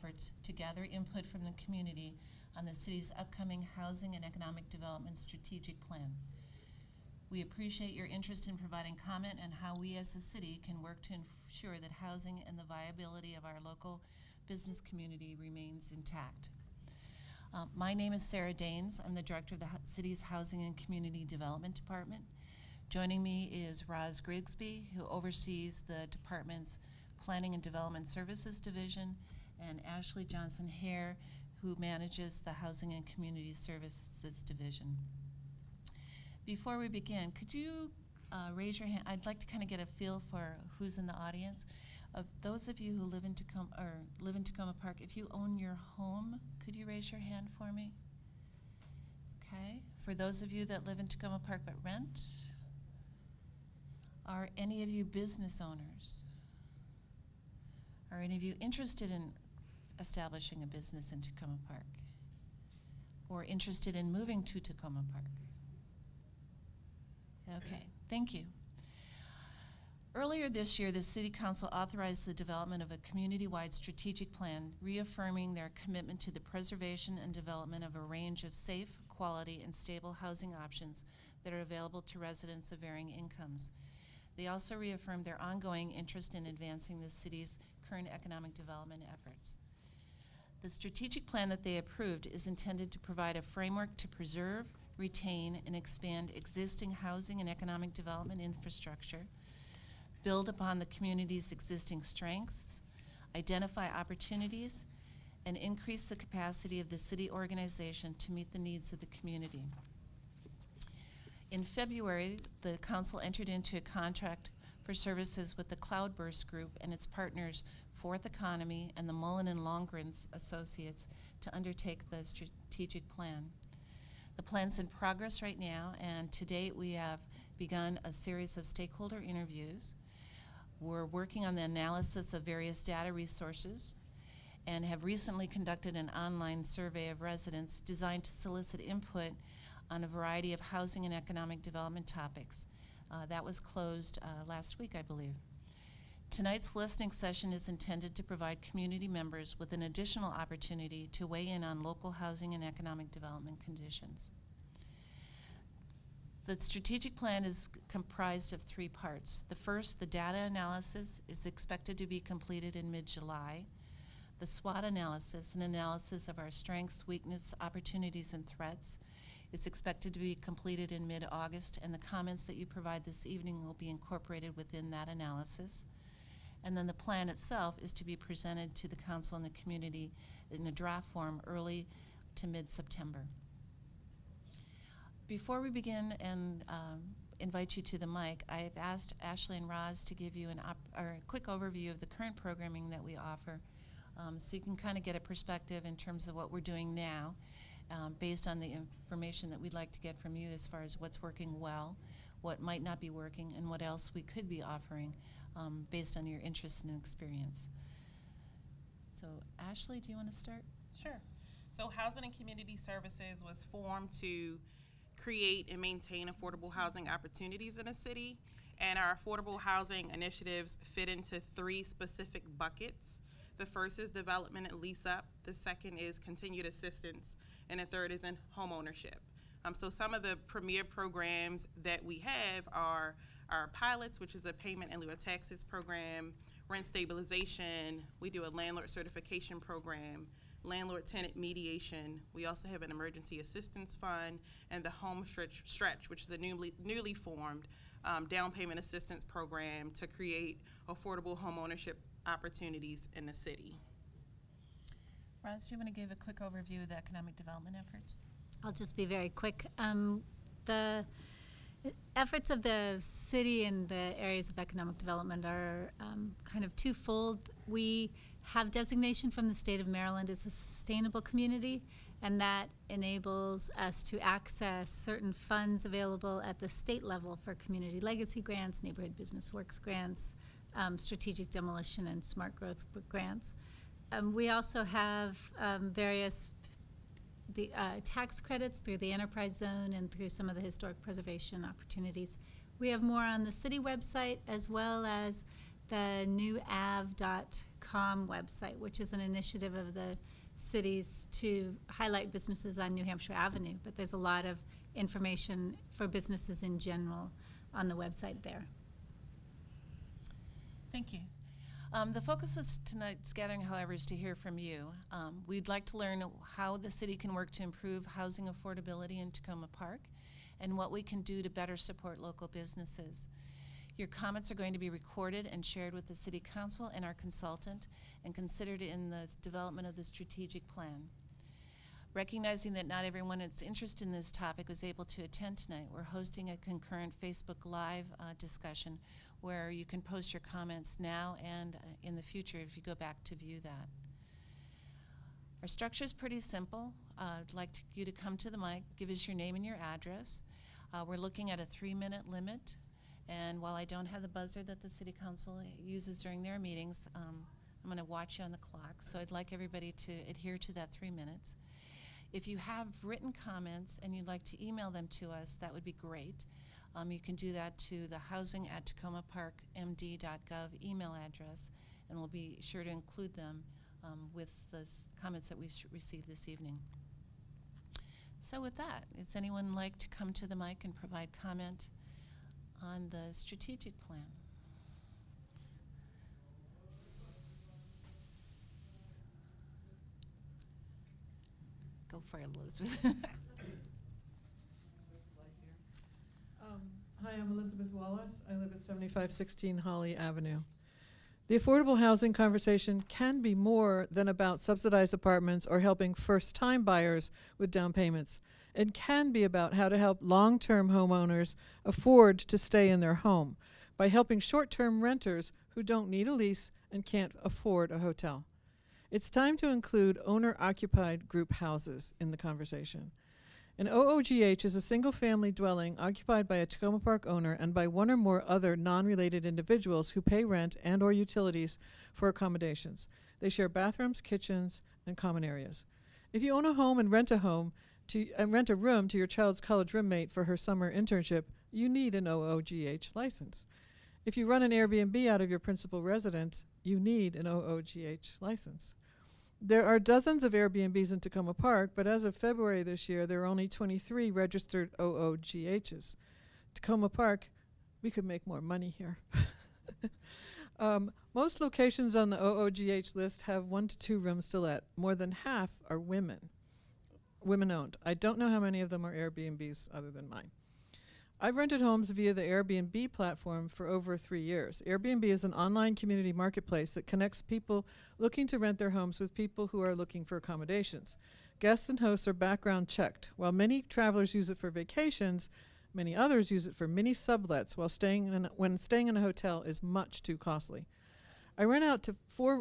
efforts to gather input from the community on the city's upcoming Housing and Economic Development Strategic Plan. We appreciate your interest in providing comment on how we as a city can work to ensure that housing and the viability of our local business community remains intact. My name is Sarah Daines. I'm the director of the city's Housing and Community Development Department. Joining me is Roz Grigsby, who oversees the department's Planning and Development Services Division, and Ashley Johnson-Hare, who manages the Housing and Community Services Division. Before we begin, could you raise your hand? I'd like to kind of get a feel for who's in the audience. Of those of you who live in Takoma Park, if you own your home, could you raise your hand for me? Okay. For those of you that live in Takoma Park but rent, are any of you business owners? Are any of you interested in establishing a business in Takoma Park? Or interested in moving to Takoma Park? Okay, thank you. Earlier this year, the City Council authorized the development of a community-wide strategic plan, reaffirming their commitment to the preservation and development of a range of safe, quality, and stable housing options that are available to residents of varying incomes. They also reaffirmed their ongoing interest in advancing the city's current economic development efforts. The strategic plan that they approved is intended to provide a framework to preserve, retain, and expand existing housing and economic development infrastructure, build upon the community's existing strengths, identify opportunities, and increase the capacity of the city organization to meet the needs of the community. In February, the council entered into a contract for services with the Cloudburst Group and its partners, Fourth Economy and the Mullen and Longren's Associates, to undertake the strategic plan. The plan's in progress right now, and to date we have begun a series of stakeholder interviews. We're working on the analysis of various data resources and have recently conducted an online survey of residents designed to solicit input on a variety of housing and economic development topics. That was closed last week, I believe. Tonight's listening session is intended to provide community members with an additional opportunity to weigh in on local housing and economic development conditions. The strategic plan is comprised of three parts. The first, the data analysis, is expected to be completed in mid-July. The SWOT analysis, an analysis of our strengths, weaknesses, opportunities, and threats, is expected to be completed in mid-August, and the comments that you provide this evening will be incorporated within that analysis. And then the plan itself is to be presented to the council and the community in a draft form early to mid-September. Before we begin and invite you to the mic, I've asked Ashley and Roz to give you a quick overview of the current programming that we offer, so you can kind of get a perspective in terms of what we're doing now, based on the information that we'd like to get from you as far as what's working well, what might not be working, and what else we could be offering based on your interest and experience. So Ashley, do you want to start? Sure. So Housing and Community Services was formed to create and maintain affordable housing opportunities in a city, and our affordable housing initiatives fit into three specific buckets. The first is development and lease up, the second is continued assistance, and the third is in home ownership. So some of the premier programs that we have are our pilots, which is a payment in lieu of taxes program, rent stabilization, we do a landlord certification program, landlord-tenant mediation. We also have an emergency assistance fund, and the home stretch, which is a newly formed down payment assistance program to create affordable home ownership opportunities in the city. Roz, do you want to give a quick overview of the economic development efforts? I'll just be very quick. The efforts of the city in the areas of economic development are kind of twofold. We have designation from the state of Maryland as a sustainable community, and that enables us to access certain funds available at the state level for community legacy grants, neighborhood business works grants, strategic demolition, and smart growth grants. We also have various tax credits through the enterprise zone and through some of the historic preservation opportunities. We have more on the city website, as well as the newav.com website, which is an initiative of the cities to highlight businesses on New Hampshire Avenue. But there's a lot of information for businesses in general on the website there. Thank you. The focus of tonight's gathering, however, is to hear from you. We'd like to learn how the city can work to improve housing affordability in Takoma Park and what we can do to better support local businesses. Your comments are going to be recorded and shared with the City Council and our consultant and considered in the development of the strategic plan. Recognizing that not everyone that's interested in this topic was able to attend tonight, we're hosting a concurrent Facebook Live discussion where you can post your comments now and in the future if you go back to view that. Our structure is pretty simple. I'd like you to come to the mic, give us your name and your address. We're looking at a 3-minute limit, and while I don't have the buzzer that the City Council uses during their meetings, I'm going to watch you on the clock, so I'd like everybody to adhere to that 3 minutes. If you have written comments and you'd like to email them to us, that would be great. You can do that to the housing@tacomaparkmd.gov email address, and we'll be sure to include them with the comments that we received this evening. So with that, does anyone like to come to the mic and provide comment on the strategic plan? Go for it, Elizabeth. Hi, I'm Elizabeth Wallace. I live at 7516 Holly Avenue. The affordable housing conversation can be more than about subsidized apartments or helping first-time buyers with down payments. It can be about how to help long-term homeowners afford to stay in their home by helping short-term renters who don't need a lease and can't afford a hotel. It's time to include owner-occupied group houses in the conversation. An OOGH is a single-family dwelling occupied by a Takoma Park owner and by one or more other non-related individuals who pay rent and or utilities for accommodations. They share bathrooms, kitchens, and common areas. If you own a home and rent a room to your child's college roommate for her summer internship, you need an OOGH license. If you run an Airbnb out of your principal residence, you need an OOGH license. There are dozens of Airbnbs in Takoma Park, but as of February this year, there are only 23 registered OOGHs. Takoma Park, we could make more money here. Most locations on the OOGH list have 1 to 2 rooms to let. More than half are women-owned. I don't know how many of them are Airbnbs other than mine. I've rented homes via the Airbnb platform for over 3 years. Airbnb is an online community marketplace that connects people looking to rent their homes with people who are looking for accommodations. Guests and hosts are background checked. While many travelers use it for vacations, many others use it for mini sublets when staying in a hotel is much too costly. I rent out to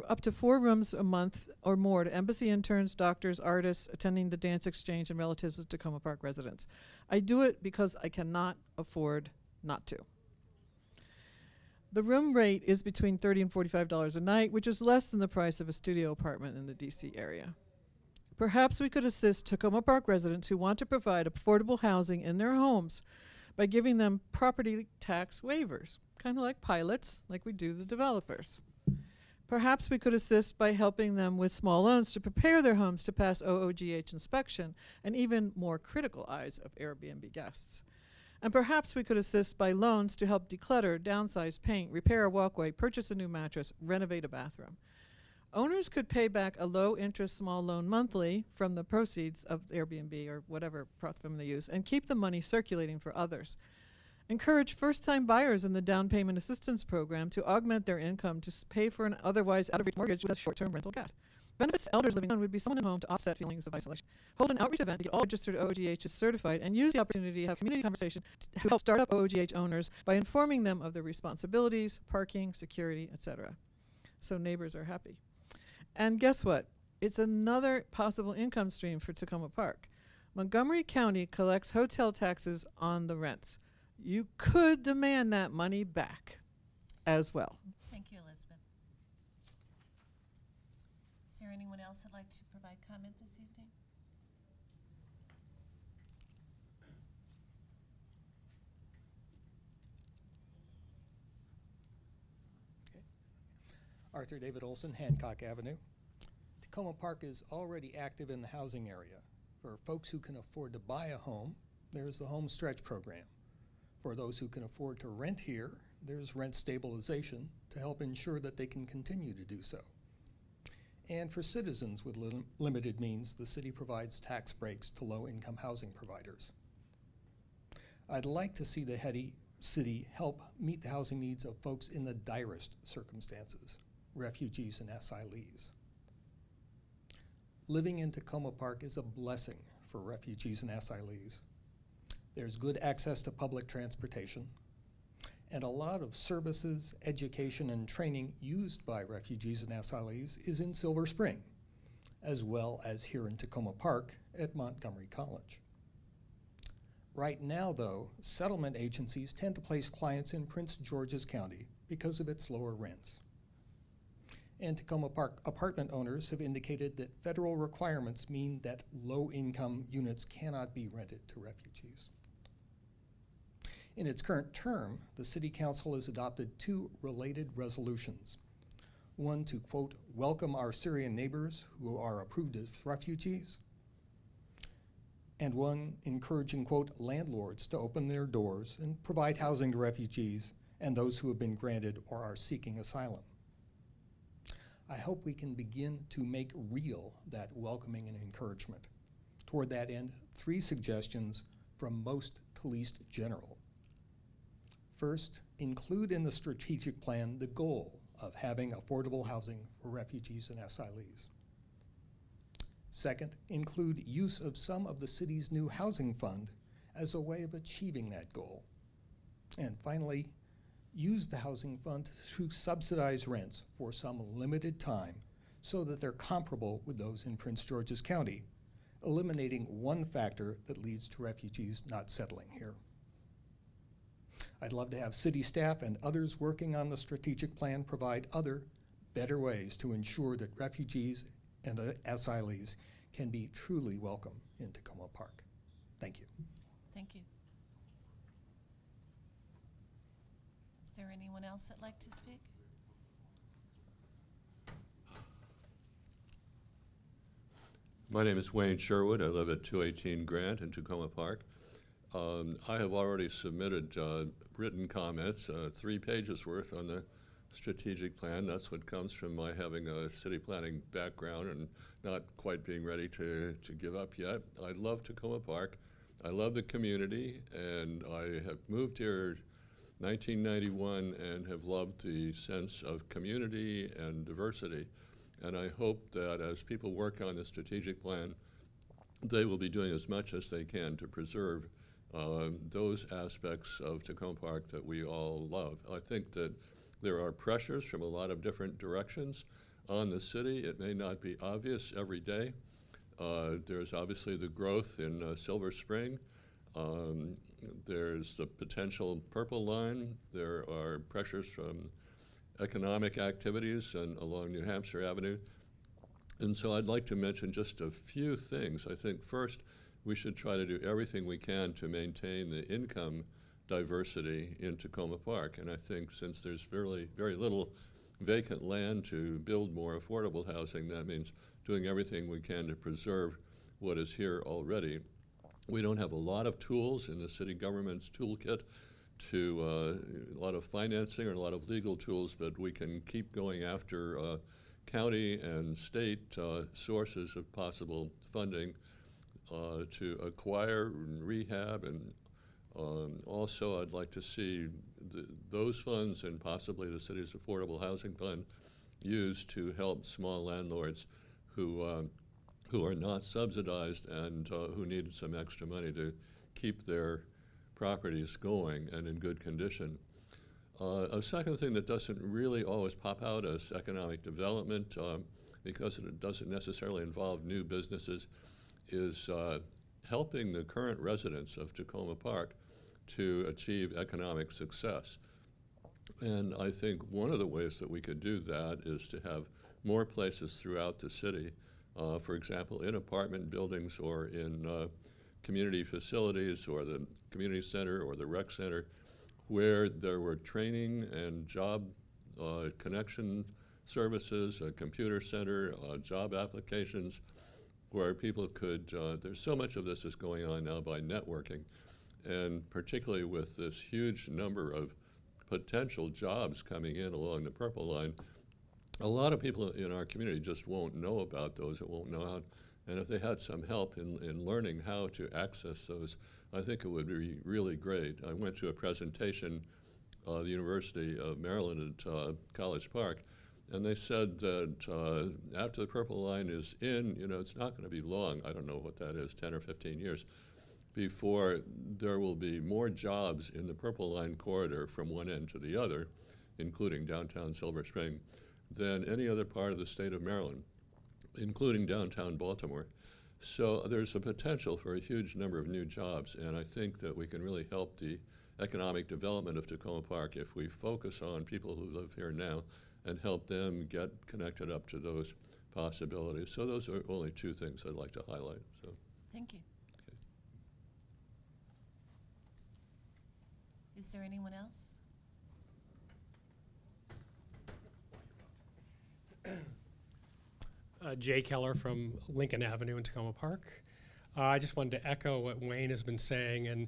up to 4 rooms a month or more to embassy interns, doctors, artists attending the dance exchange, and relatives of Takoma Park residents. I do it because I cannot afford not to. The room rate is between $30 and $45 a night, which is less than the price of a studio apartment in the DC area. Perhaps we could assist Takoma Park residents who want to provide affordable housing in their homes by giving them property tax waivers, kind of like pilots, like we do the developers. Perhaps we could assist by helping them with small loans to prepare their homes to pass OOGH inspection and even more critical eyes of Airbnb guests. And perhaps we could assist by loans to help declutter, downsize, paint, repair a walkway, purchase a new mattress, renovate a bathroom. Owners could pay back a low-interest small loan monthly from the proceeds of Airbnb or whatever platform they use and keep the money circulating for others. Encourage first-time buyers in the down payment assistance program to augment their income to pay for an otherwise out-of-reach mortgage with a short-term rental guest. Benefits to elders living alone would be someone at home to offset feelings of isolation. Hold an outreach event to get all registered OOGHs certified and use the opportunity to have community conversation to help start up OOGH owners by informing them of their responsibilities, parking, security, etc. So neighbors are happy. And guess what? It's another possible income stream for Takoma Park. Montgomery County collects hotel taxes on the rents. You could demand that money back as well. Thank you, Elizabeth. Is there anyone else that'd like to provide comment this evening? Arthur David Olson, Hancock Avenue. Takoma Park is already active in the housing area. For folks who can afford to buy a home, there's the Home Stretch program. For those who can afford to rent here, there's rent stabilization to help ensure that they can continue to do so. And for citizens with limited means, the city provides tax breaks to low-income housing providers. I'd like to see the city help meet the housing needs of folks in the direst circumstances, refugees and asylees. Living in Takoma Park is a blessing for refugees and asylees. There's good access to public transportation, and a lot of services, education, and training used by refugees and asylees is in Silver Spring, as well as here in Takoma Park at Montgomery College. Right now, though, settlement agencies tend to place clients in Prince George's County because of its lower rents. And Takoma Park apartment owners have indicated that federal requirements mean that low-income units cannot be rented to refugees. In its current term, the City Council has adopted 2 related resolutions. One to, quote, welcome our Syrian neighbors who are approved as refugees, and one encouraging, quote, landlords to open their doors and provide housing to refugees and those who have been granted or are seeking asylum. I hope we can begin to make real that welcoming and encouragement. Toward that end, 3 suggestions from most to least general. First, include in the strategic plan the goal of having affordable housing for refugees and asylees. Second, include use of some of the city's new housing fund as a way of achieving that goal. And finally, use the housing fund to subsidize rents for some limited time so that they're comparable with those in Prince George's County, eliminating one factor that leads to refugees not settling here. I'd love to have city staff and others working on the strategic plan provide other, better ways to ensure that refugees and asylees can be truly welcome in Takoma Park. Thank you. Thank you. Is there anyone else that'd like to speak? My name is Wayne Sherwood. I live at 218 Grant in Takoma Park. I have already submitted written comments, 3 pages worth on the strategic plan. That's what comes from my having a city planning background and not quite being ready to give up yet. I love Takoma Park. I love the community, and I have moved here 1991 and have loved the sense of community and diversity. And I hope that as people work on the strategic plan, they will be doing as much as they can to preserve those aspects of Takoma Park that we all love. I think that there are pressures from a lot of different directions on the city. It may not be obvious every day. There's obviously the growth in Silver Spring. There's the potential Purple Line. There are pressures from economic activities and along New Hampshire Avenue. And so I'd like to mention just a few things. I think first, we should try to do everything we can to maintain the income diversity in Takoma Park. And I think since there's very little vacant land to build more affordable housing, that means doing everything we can to preserve what is here already. We don't have a lot of tools in the city government's toolkit to a lot of financing or a lot of legal tools, but we can keep going after county and state sources of possible funding to acquire and rehab, and also I'd like to see those funds and possibly the city's affordable housing fund used to help small landlords who are not subsidized and who need some extra money to keep their properties going and in good condition. A second thing that doesn't really always pop out as economic development because it doesn't necessarily involve new businesses is helping the current residents of Takoma Park to achieve economic success. And I think one of the ways that we could do that is to have more places throughout the city, for example, in apartment buildings or in community facilities or the community center or the rec center, where there were training and job connection services, a computer center, job applications, where people could, there's so much of this is going on now by networking, and particularly with this huge number of potential jobs coming in along the Purple Line, a lot of people in our community just won't know about those, or won't know how, and if they had some help in learning how to access those, I think it would be really great. I went to a presentation the University of Maryland at College Park, and they said that after the Purple Line is in, it's not going to be long, I don't know what that is, 10 or 15 years, before there will be more jobs in the Purple Line corridor from one end to the other, including downtown Silver Spring, than any other part of the state of Maryland, including downtown Baltimore. So there's a potential for a huge number of new jobs, and I think that we can really help the economic development of Takoma Park if we focus on people who live here now and help them get connected up to those possibilities. So those are only two things I'd like to highlight. So. Thank you. Okay. Is there anyone else? Jay Keller from Lincoln Avenue in Takoma Park. I just wanted to echo what Wayne has been saying, and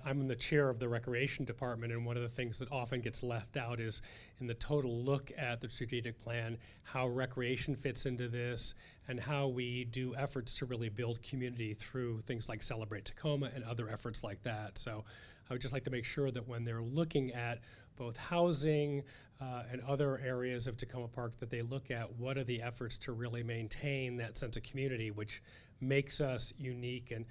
I'm the chair of the Recreation Department, and one of the things that often gets left out is in the total look at the strategic plan, how recreation fits into this, and how we do efforts to really build community through things like Celebrate Takoma and other efforts like that. So I would just like to make sure that when they're looking at both housing and other areas of Takoma Park, that they look at what are the efforts to really maintain that sense of community, which makes us unique and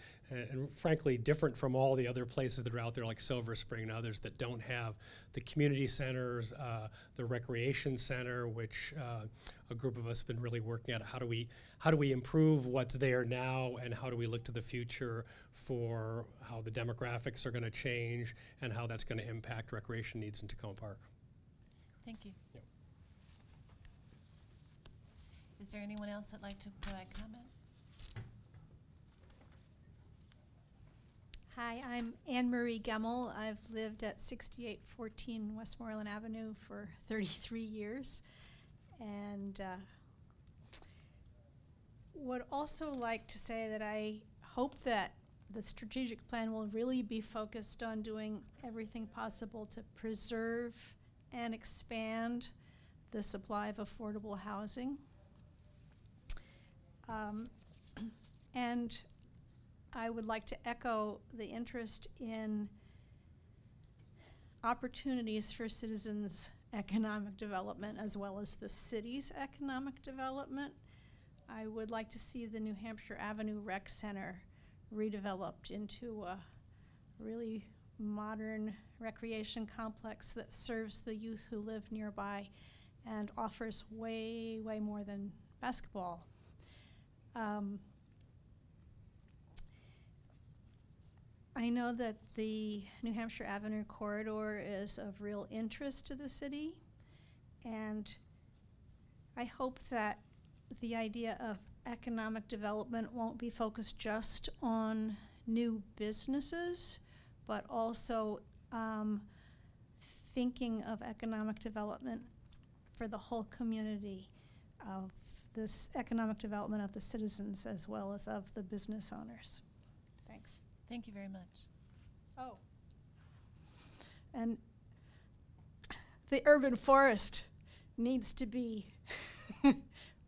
frankly different from all the other places that are out there like Silver Spring and others that don't have the community centers, the recreation center, which a group of us have been really working at. How do we improve what's there now, and how do we look to the future for how the demographics are going to change and how that's going to impact recreation needs in Takoma Park. Thank you. Yep. Is there anyone else that'd like to provide comment? Hi, I'm Anne Marie Gamal. I've lived at 6814 Westmoreland Avenue for 33 years, and would also like to say that I hope that the strategic plan will really be focused on doing everything possible to preserve and expand the supply of affordable housing. And I would like to echo the interest in opportunities for citizens' economic development as well as the city's economic development. I would like to see the New Hampshire Avenue Rec Center redeveloped into a really modern recreation complex that serves the youth who live nearby and offers way, way more than basketball. I know that the New Hampshire Avenue corridor is of real interest to the city, and I hope that the idea of economic development won't be focused just on new businesses, but also thinking of economic development for the whole community, of this economic development of the citizens as well as of the business owners. Thanks. Thank you very much. Oh. And the urban forest needs to be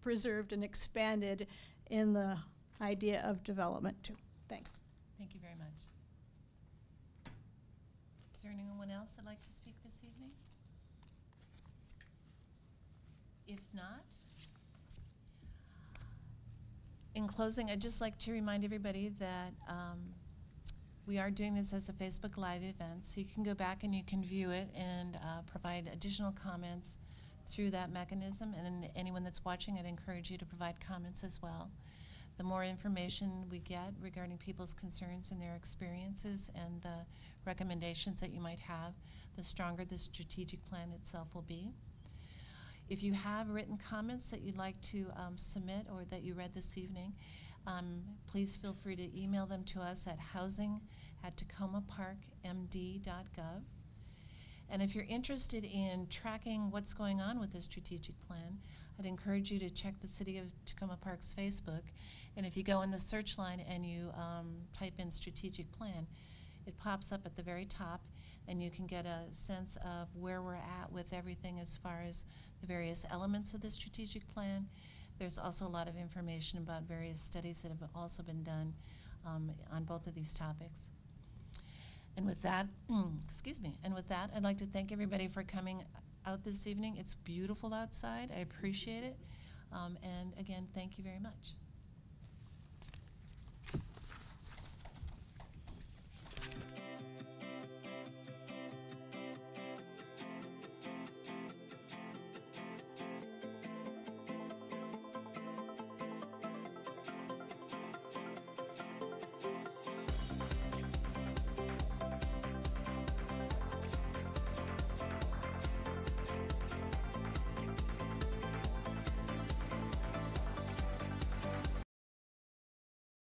preserved and expanded in the idea of development too. Thanks. Thank you very much. Is there anyone else that'd like to speak this evening? If not, in closing, I'd just like to remind everybody that we are doing this as a Facebook Live event, so you can go back and you can view it and provide additional comments through that mechanism. And anyone that's watching, I'd encourage you to provide comments as well. The more information we get regarding people's concerns and their experiences and the recommendations that you might have, the stronger the strategic plan itself will be. If you have written comments that you'd like to submit or that you read this evening, please feel free to email them to us at housing@tacomaparkmd.gov. And if you're interested in tracking what's going on with this strategic plan, I'd encourage you to check the City of Takoma Park's Facebook. And if you go in the search line and you type in strategic plan, it pops up at the very top, and you can get a sense of where we're at with everything as far as the various elements of the strategic plan. There's also a lot of information about various studies that have also been done on both of these topics. And with that, excuse me, and with that, I'd like to thank everybody for coming out this evening. It's beautiful outside. I appreciate it. And again, thank you very much.